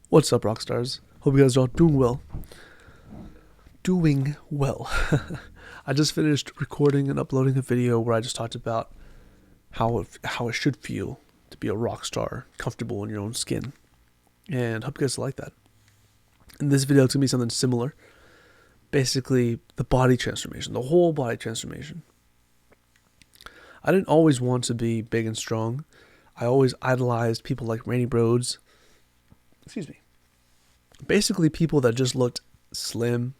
What's up, Rockstars? Hope you guys are all doing well. Doing well. I just finished recording and uploading a video where I just talked about how it should feel to be a rock star, comfortable in your own skin, and hope you guys like that. In this video, it's gonna be something similar. Basically, the body transformation, the whole body transformation. I didn't always want to be big and strong. I always idolized people like Randy Rhoads. Excuse me. Basically, people that just looked slim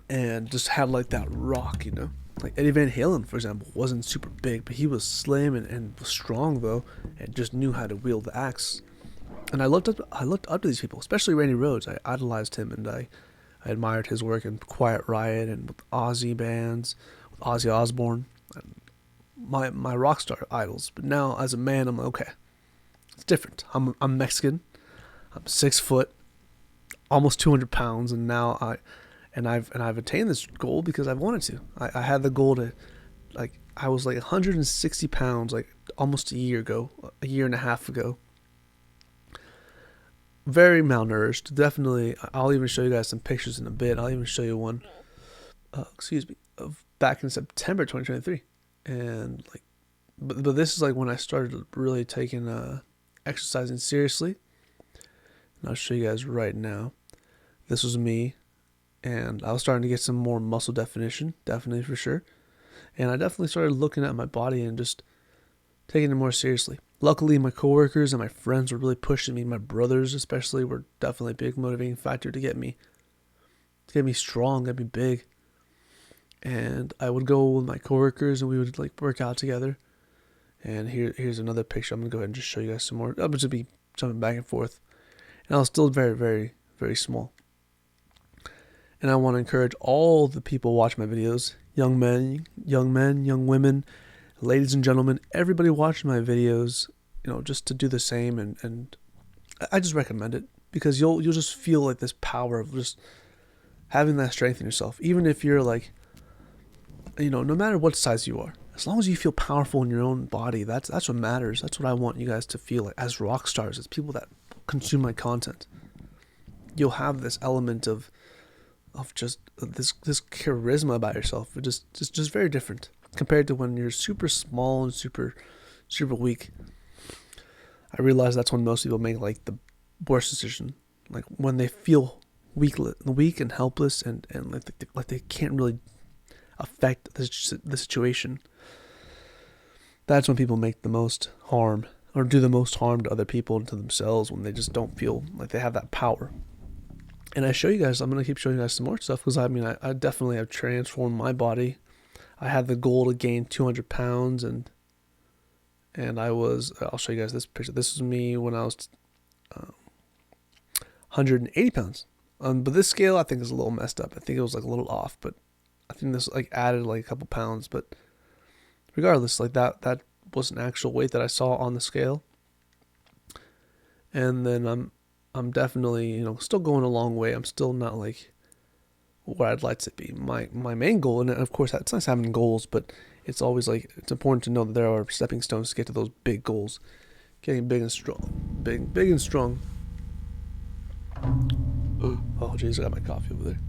and just had like that rock, you know. Like Eddie Van Halen, for example, wasn't super big, but he was slim and was strong though, and just knew how to wield the axe. And I looked up to these people, especially Randy Rhoads. I idolized him, and I admired his work in Quiet Riot and with Ozzy bands, with Ozzy Osbourne, and my rock star idols. But now, as a man, I'm like, okay, it's different. I'm Mexican. I'm 6 foot, almost 200 pounds, and I've attained this goal because I've wanted to. I had the goal to, like, I was like 160 pounds like almost a year ago, a year and a half ago. Very malnourished, definitely. I'll even show you guys some pictures in a bit. I'll even show you one, excuse me, of back in September 2023, and like, but this is like when I started really taking exercising seriously. And I'll show you guys right now. This was me, and I was starting to get some more muscle definition, definitely for sure. And I definitely started looking at my body and just taking it more seriously. Luckily, my coworkers and my friends were really pushing me. My brothers, especially, were definitely a big motivating factor to get me strong, get me big. And I would go with my coworkers, and we would like work out together. And here's another picture. I'm gonna go ahead and just show you guys some more. I'm just be jumping back and forth. And I was still very, very, very small. And I want to encourage all the people watching my videos, young men, young women, ladies and gentlemen, everybody watching my videos, just to do the same. And I just recommend it because you'll just feel like this power of just having that strength in yourself. Even if you're like, no matter what size you are, as long as you feel powerful in your own body, that's what matters. That's what I want you guys to feel like as rock stars, as people that consume my content. You'll have this element of just this charisma about yourself. It just very different compared to when you're super small and super weak. I realize that's when most people make like the worst decision, like when they feel weak and helpless and like they can't really affect the situation. That's when people make the most harm or do the most harm to other people and to themselves, when they just don't feel like they have that power. And I'm going to keep showing you guys some more stuff because I definitely have transformed my body. I had the goal to gain 200 pounds and I'll show you guys this picture. This was me when I was 180 pounds. But this scale I think is a little messed up. I think it was like a little off, but I think this like added like a couple pounds. But regardless, like that was an actual weight that I saw on the scale. And then I'm definitely, still going a long way. I'm still not like where I'd like to be. My main goal, and of course it's nice having goals, but it's always like, it's important to know that there are stepping stones to get to those big goals. Getting big and strong. Big and strong. Oh jeez, I got my coffee over there.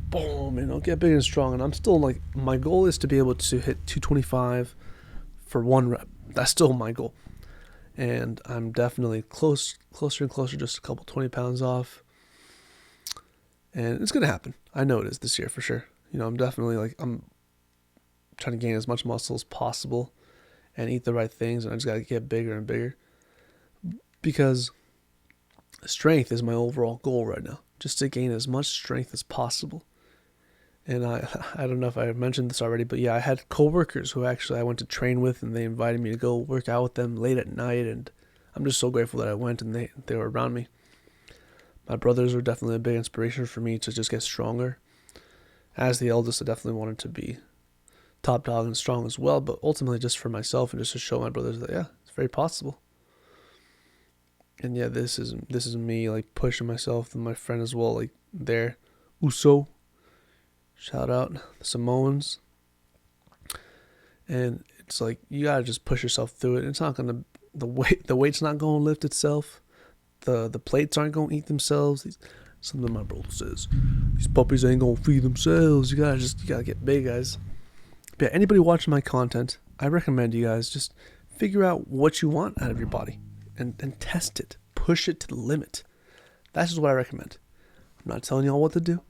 Boom, get big and strong. And I'm still like, my goal is to be able to hit 225 for one rep. That's still my goal. And I'm definitely closer and closer, just a couple 20 pounds off. And it's going to happen. I know it is this year for sure. I'm definitely like, I'm trying to gain as much muscle as possible and eat the right things. And I just got to get bigger and bigger because strength is my overall goal right now. Just to gain as much strength as possible. And I don't know if I mentioned this already, but yeah, I had coworkers who actually I went to train with, and they invited me to go work out with them late at night, and I'm just so grateful that I went and they were around me. My brothers were definitely a big inspiration for me to just get stronger. As the eldest, I definitely wanted to be top dog and strong as well, but ultimately just for myself and just to show my brothers that, yeah, it's very possible. And yeah, this is me like pushing myself, and my friend as well, like there, Uso. Shout out the Samoans. And it's like you gotta just push yourself through it. It's not gonna the weight's not gonna lift itself. the plates aren't gonna eat themselves. Something my brother says, these puppies ain't gonna feed themselves. You gotta get big, guys. But yeah, anybody watching my content, I recommend you guys just figure out what you want out of your body and test it. Push it to the limit. That's just what I recommend. I'm not telling y'all what to do,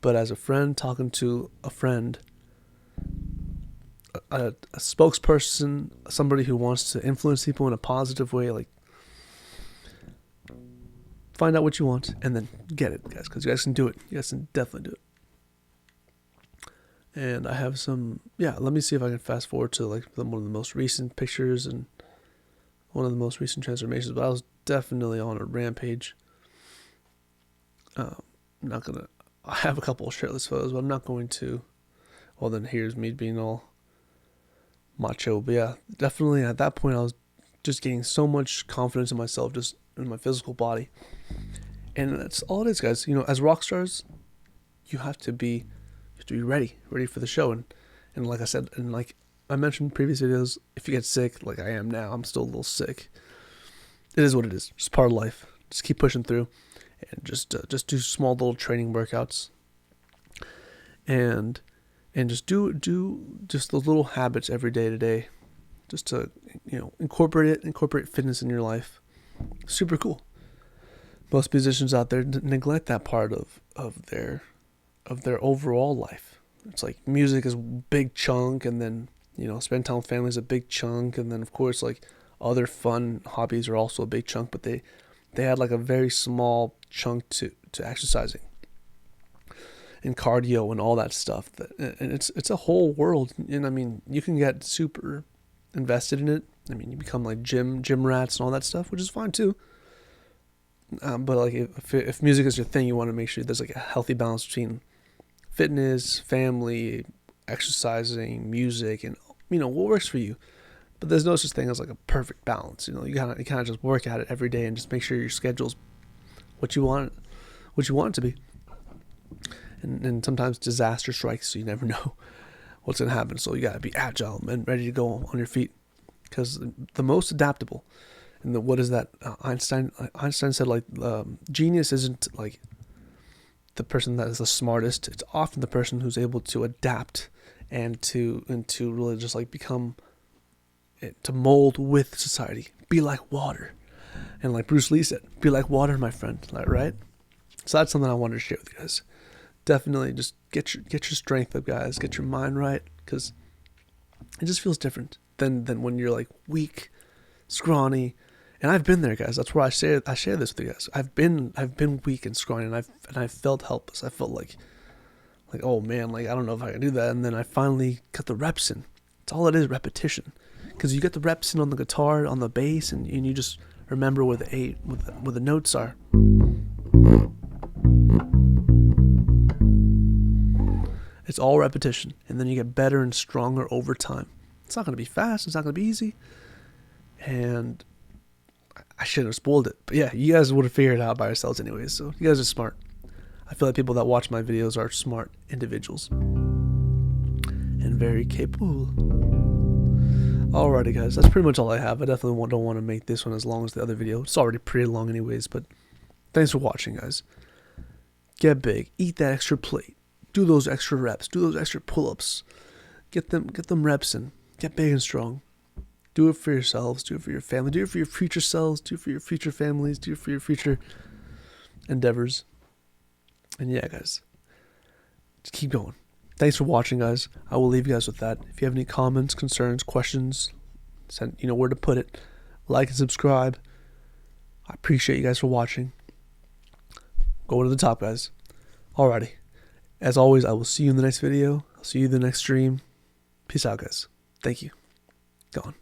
but as a friend talking to a friend, a spokesperson, somebody who wants to influence people in a positive way, like, find out what you want and then get it, guys, because you guys can do it. You guys can definitely do it. And I have some, let me see if I can fast forward to like one of the most recent pictures and one of the most recent transformations, but I was definitely on a rampage. I have a couple of shirtless photos, but I'm not going to. Well, then here's me being all macho. But yeah, definitely at that point I was just getting so much confidence in myself, just in my physical body. And that's all it is, guys. You know, as rock stars, you have to be ready for the show. And like I said, and like I mentioned in previous videos, if you get sick, like I am now, I'm still a little sick. It is what it is. Just part of life. Just keep pushing through, and just do small little training workouts, and just do just those little habits every day to day, just to incorporate fitness in your life. Super cool. Most musicians out there neglect that part of their overall life. It's like music is a big chunk, and then spend time with family is a big chunk, and then of course like other fun hobbies are also a big chunk, but they had like a very small chunk to exercising and cardio and all that stuff. And it's a whole world, and I mean you can get super invested in it. I mean you become like gym rats and all that stuff, which is fine too. But like if music is your thing, you want to make sure there's like a healthy balance between fitness, family, exercising, music, and what works for you. But there's no such thing as like a perfect balance. You kind of just work at it every day and just make sure your schedule's what you want it to be. And sometimes disaster strikes, so you never know what's gonna happen. So you gotta be agile and ready to go on your feet, because the most adaptable. And what is that? Einstein said like genius isn't like the person that is the smartest. It's often the person who's able to adapt and to really just like become, to mold with society. Be like water. And like Bruce Lee said, be like water, my friend. Right? So that's something I wanted to share with you guys. Definitely just get your strength up, guys. Get your mind right, because it just feels different than when you're like weak, scrawny. And I've been there, guys. That's where I share this with you guys. I've been weak and scrawny, and I've felt helpless. I felt like oh man, like I don't know if I can do that. And then I finally got the reps in. It's all it is, repetition. Because you get the reps in on the guitar, on the bass, and you just remember where the notes are. It's all repetition, and then you get better and stronger over time. It's not going to be fast. It's not going to be easy. And I shouldn't have spoiled it. But yeah, you guys would have figured it out by yourselves anyways. So you guys are smart. I feel like people that watch my videos are smart individuals. And very capable. Alrighty guys, that's pretty much all I have. I definitely don't want to make this one as long as the other video. It's already pretty long anyways, but thanks for watching, guys. Get big. Eat that extra plate. Do those extra reps. Do those extra pull-ups. Get them reps in. Get big and strong. Do it for yourselves. Do it for your family. Do it for your future selves. Do it for your future families. Do it for your future endeavors. And yeah, guys, just keep going. Thanks for watching, guys. I will leave you guys with that. If you have any comments, concerns, questions, you know where to put it. Like and subscribe. I appreciate you guys for watching. Go to the top, guys. Alrighty. As always, I will see you in the next video. I'll see you in the next stream. Peace out, guys. Thank you. Gone.